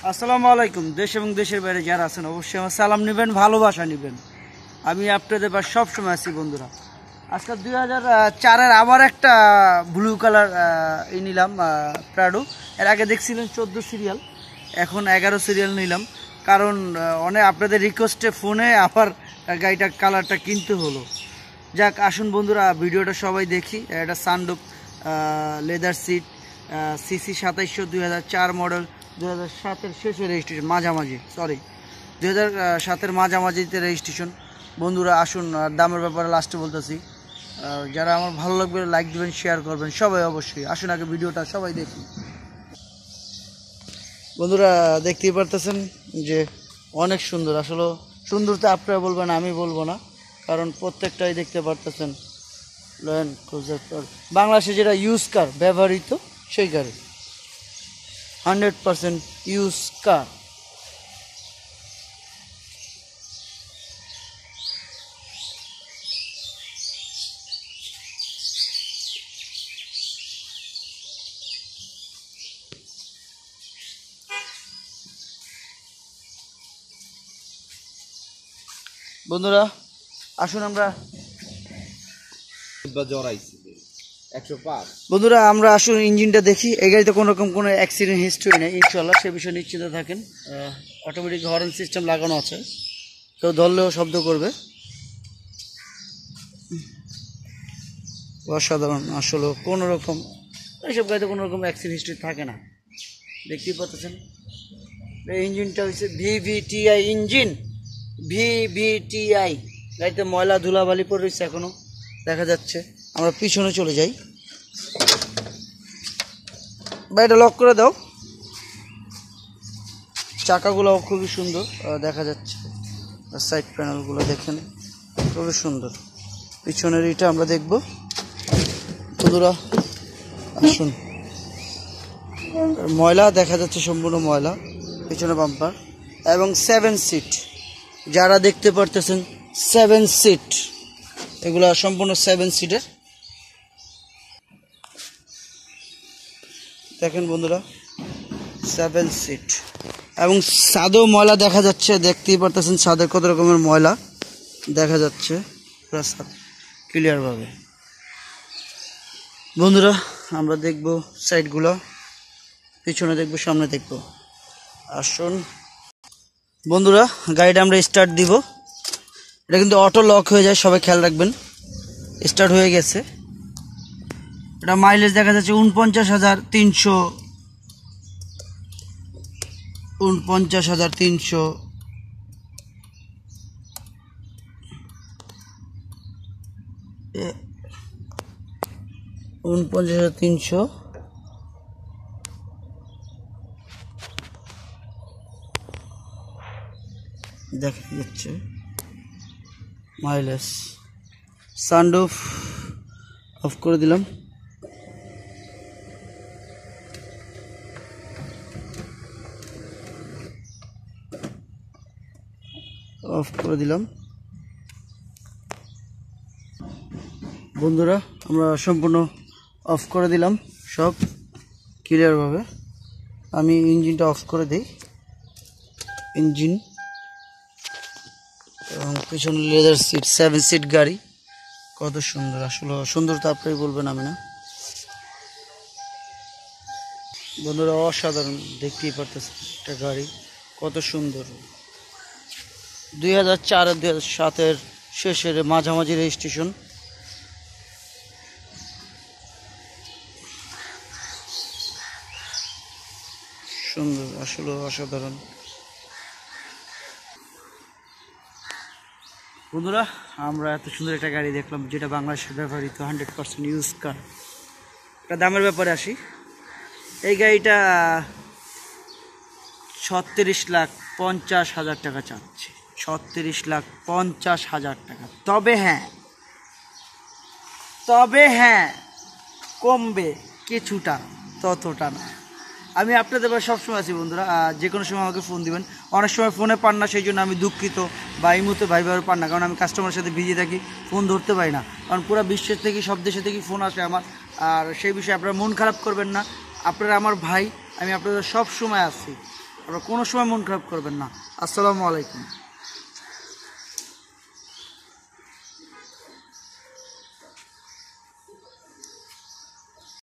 আসসালামু আলাইকুম। দেশ এবং দেশের বাইরে যারা আছেন অবশ্যই আমার সালাম নেবেন, ভালোবাসা নেবেন। আমি আপনাদের পাশে সবসময় আছি বন্ধুরা। আজকে 2004-এর আবার একটা ব্লু কালার নিলাম প্রাডো। এর আগে দেখছিলেন 14 সিরিয়াল, এখন 11 সিরিয়াল নিলাম, কারণ অনেক আপনাদের রিকোয়েস্টে ফোনে আবার গাড়িটা কালারটা কিনতে হলো। যাক আসুন বন্ধুরা, ভিডিওটা সবাই দেখি। এটা sunroof, leather seat, CC 2700, 2004 model, 2007-এর শেষে রেজিস্ট্রেশন, মাঝামাঝি, সরি 2007-এর মাঝামাঝিতে রেজিস্ট্রেশন। বন্ধুরা আসুন, আর দামের ব্যাপারে লাস্টে বলতেছি। যারা আমার ভালো লাগবে লাইক দিবেন, শেয়ার করবেন সবাই অবশ্যই। আসুন আগে ভিডিওটা সবাই দেখি। বন্ধুরা দেখতেই পারতেছেন যে অনেক সুন্দর। আসলে সুন্দরতা আপনারা বলবেন, আমি বলবো না, কারণ প্রত্যেকটাই দেখতে পারতেছেন ল্যান্ড ক্রুজার বাংলাদেশে যেটা ইউজ কার, ব্যবহৃত সেই গাড়ি, 100% ইউজ কার। বন্ধুরা আসুন আমরা আসুন ইঞ্জিনটা দেখি। এই গাড়িতে কোনো রকম কোনো অ্যাক্সিডেন্ট হিস্ট্রি নেই ইনশাল্লাহ, সে বিষয়ে নিশ্চিত থাকেন। অটোমেটিক হর্ন সিস্টেম লাগানো আছে, কেউ ধরলেও শব্দ করবে। অসাধারণ। আসলে কোনো রকম এইসব গাড়িতে কোনো রকম অ্যাক্সিডেন্ট হিস্ট্রি থাকে না, দেখতেই পাচ্ছেন। এই ইঞ্জিনটা হচ্ছে ভিভিটিআই ইঞ্জিন, ভিভিটিআই। গাড়িতে ময়লা ধুলাবালি পড়ে রয়েছে এখনো দেখা যাচ্ছে। আমরা পিছনে চলে যাই, বাইরে লক করে দাও। চাকাগুলো খুবই সুন্দর দেখা যাচ্ছে, সাইড প্যানেলগুলো দেখেন খুবই সুন্দর। পিছনের এটা আমরা দেখব বন্ধুরা। আসুন, ময়লা দেখা যাচ্ছে, সম্পূর্ণ ময়লা পিছনে বাম্পার এবং 7 সিট। যারা দেখতে পারতেছেন 7 সিট, এগুলা সম্পূর্ণ 7 সিটের। দেখেন বন্ধুরা 7 সিট এবং ছাদেও ময়লা দেখা যাচ্ছে, দেখতেই পারতেছেন ছাদে কত রকমের ময়লা দেখা যাচ্ছে পুরো ক্লিয়ারভাবে। বন্ধুরা আমরা দেখব সাইডগুলো, পিছনে দেখব, সামনে দেখব। আসুন বন্ধুরা, গাড়িটা আমরা স্টার্ট দিব। এটা কিন্তু অটো লক হয়ে যায়, সবাই খেয়াল রাখবেন। স্টার্ট হয়ে গেছে। এটা মাইলেজ দেখা যাচ্ছে 49,300, 49,300, 49,300 দেখা যাচ্ছে মাইলেজ। সানরুফ অফ করে দিলাম। অফ করে দিলাম। বন্ধুরা আমরা সম্পূর্ণ অফ করে দিলাম সব ক্লিয়ারভাবে। আমি ইঞ্জিনটা অফ করে দিই। ইঞ্জিন এবং পিছনে লেদার সিট, 7 সিট গাড়ি, কত সুন্দর। আসলে সুন্দর তো আপনারাই বলবেন, আমি না। বন্ধুরা অসাধারণ, দেখতেই পারতেছেন একটা গাড়ি কত সুন্দর। 2004 2007-এর শেষের মাঝামাঝি রেজিস্ট্রেশন। সুন্দর, আসলে অসাধারণ। বন্ধুরা আমরা এত সুন্দর একটা গাড়ি দেখলাম, যেটা বাংলাদেশের ব্যবহৃত 100% ইউজ কার। একটা দামের ব্যাপারে আসি। এই গাড়িটা 36,50,000 টাকা চাচ্ছে, 36,50,000 টাকা। তবে হ্যাঁ কমবে কিছুটা, ততটা না। আমি আপনাদের সবসময় আছি বন্ধুরা, যে কোনো সময় আমাকে ফোন দিবেন। অনেক সময় ফোনে পান না, সেই জন্য আমি দুঃখিত, বা এই মুহূর্তে ভাইভাবে পান না, কারণ আমি কাস্টমারের সাথে বিজি থাকি, ফোন ধরতে পারি না। কারণ পুরো বিশ্বের থেকে, সব দেশে থেকে ফোন আসে আমার, আর সেই বিষয়ে আপনারা মন খারাপ করবেন না। আপনারা আমার ভাই, আমি আপনাদের সব সময় আছি। আপনারা কোনো সময় মন খারাপ করবেন না। আসসালামু আলাইকুম।